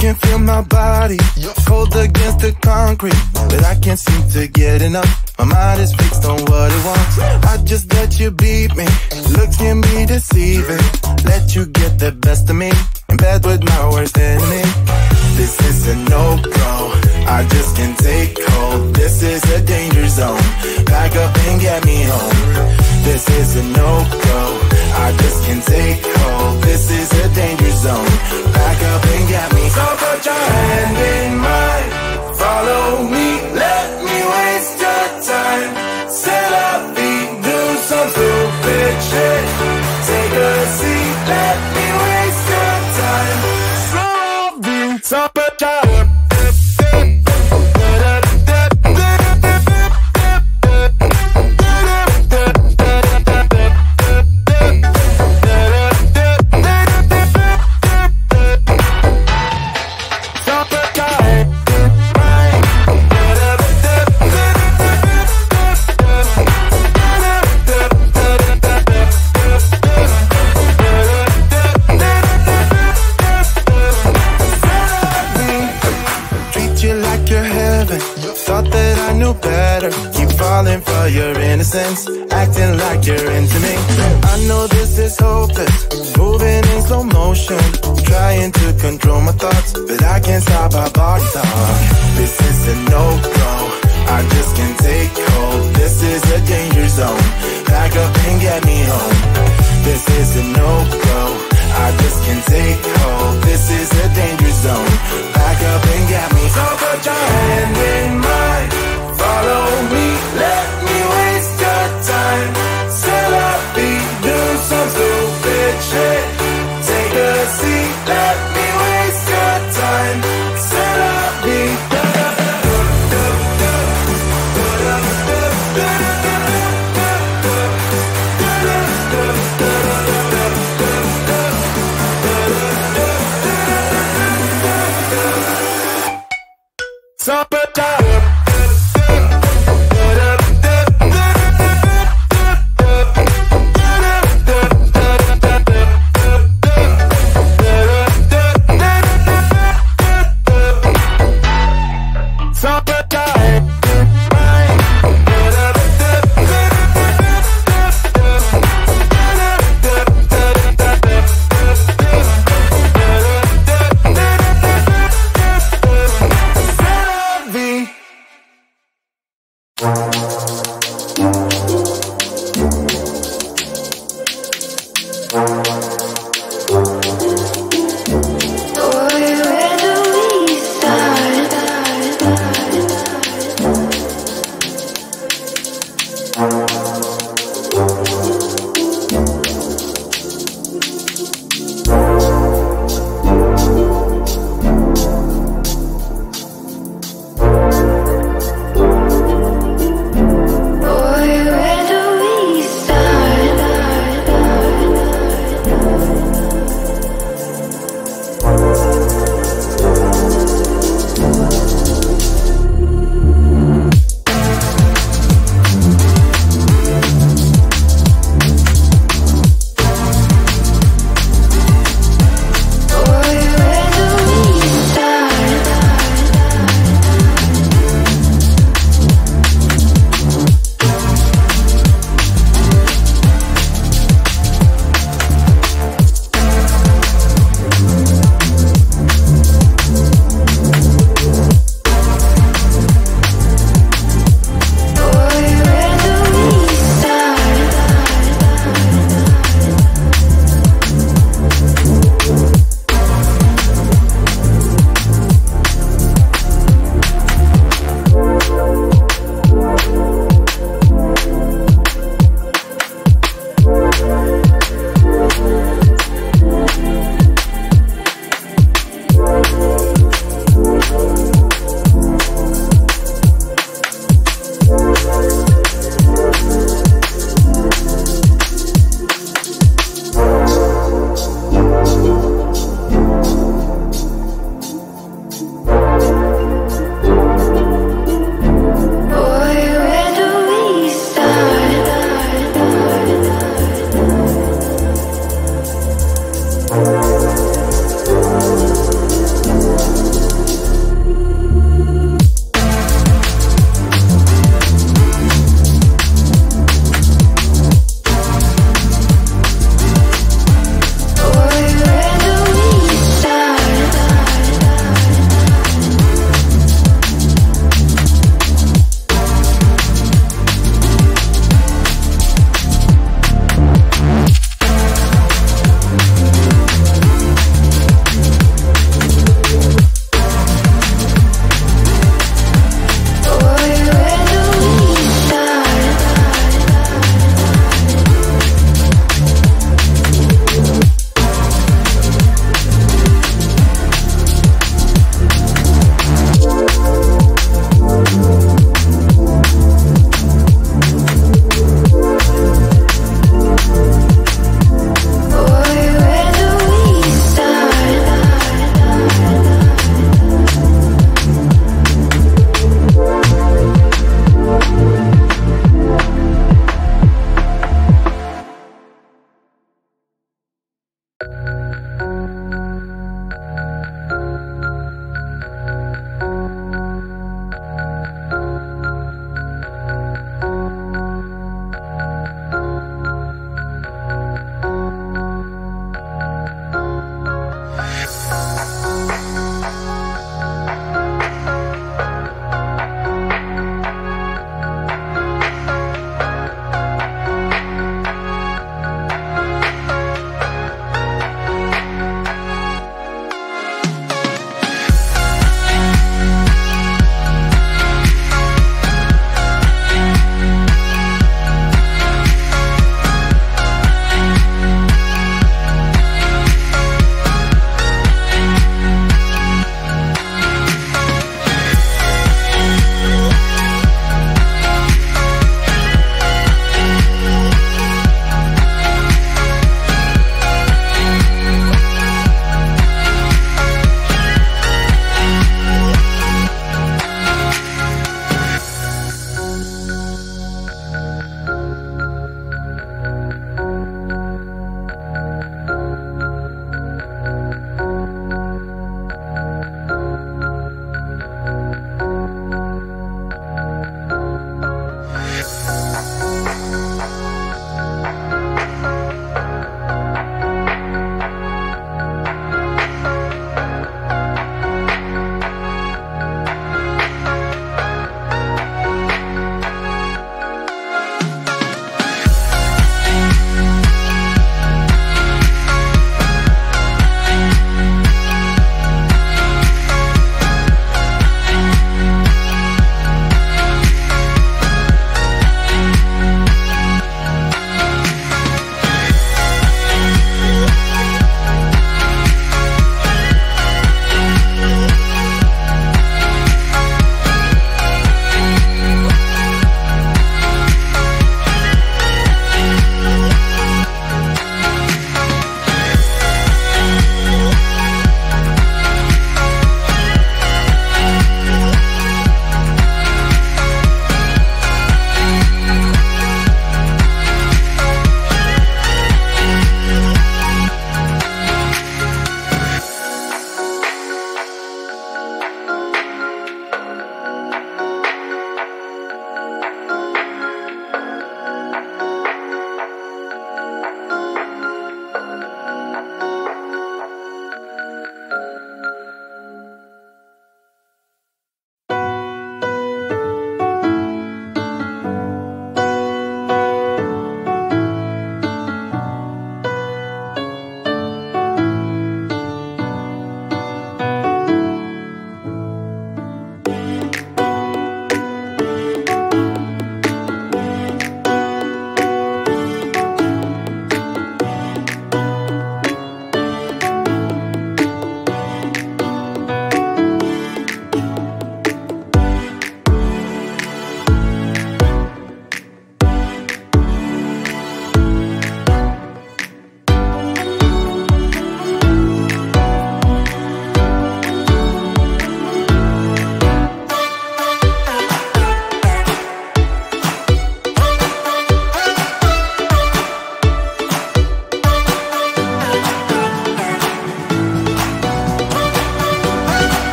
can feel my body cold against the concrete, but I can't seem to get enough. My mind is fixed on what it wants. I just let you beat me. Looks can be deceiving. Let you get the best of me, in bed with my worst enemy. This is a no-go, I just can't take hold. This is a danger zone, back up and get me home. This is a no-go, I just can't take hold. This is a danger zone, back up and get me. So put your hand in mine, follow me, let me waste your time. Set up feet, do some stupid shit. Take a seat, let me waste your time. So put your for your innocence, acting like you're into me. I know this is hopeless, moving in slow motion, trying to control my thoughts, but I can't stop our body talk. This is a no-go, I just can't take hold. This is a danger zone, back up and get me home. This is a no-go, I just can't take hold. This is a danger zone, back up and get me. So put your hand in mine, follow me, let me waste your time. Set up beat, do some stupid shit. Take a seat, let me waste your time. Set up beat. So put your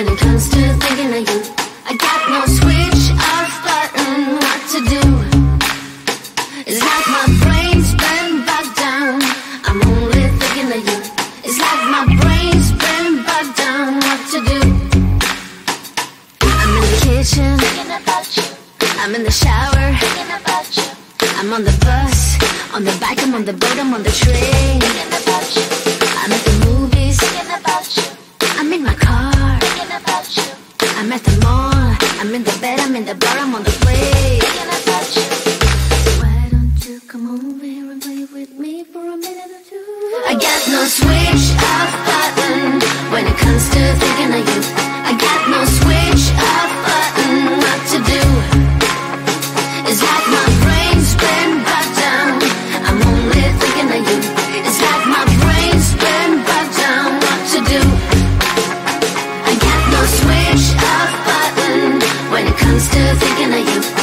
when it comes to thinking of you. I got no switch off button, what to do. It's like my brain's been bogged down, I'm only thinking of you. It's like my brain's been bogged down, what to do. I'm in the kitchen, thinking about you. I'm in the shower, thinking about you. I'm on the bus, on the bike, I'm on the boat, I'm on the train, thinking about you. I'm at the movies, thinking about you. I'm in my car, thinking about you. I'm at the mall, I'm in the bed, I'm in the bar, I'm on the plane, thinking about you. Why don't you come over here and play with me for a minute or two? I got no switch off button when it comes to thinking of you. I got no switch off button, what to do. It's like my brain's been bogged down, I'm only thinking of you. It's like my brain's been bogged down, what to do. I got no switch off button when it comes to thinking of you.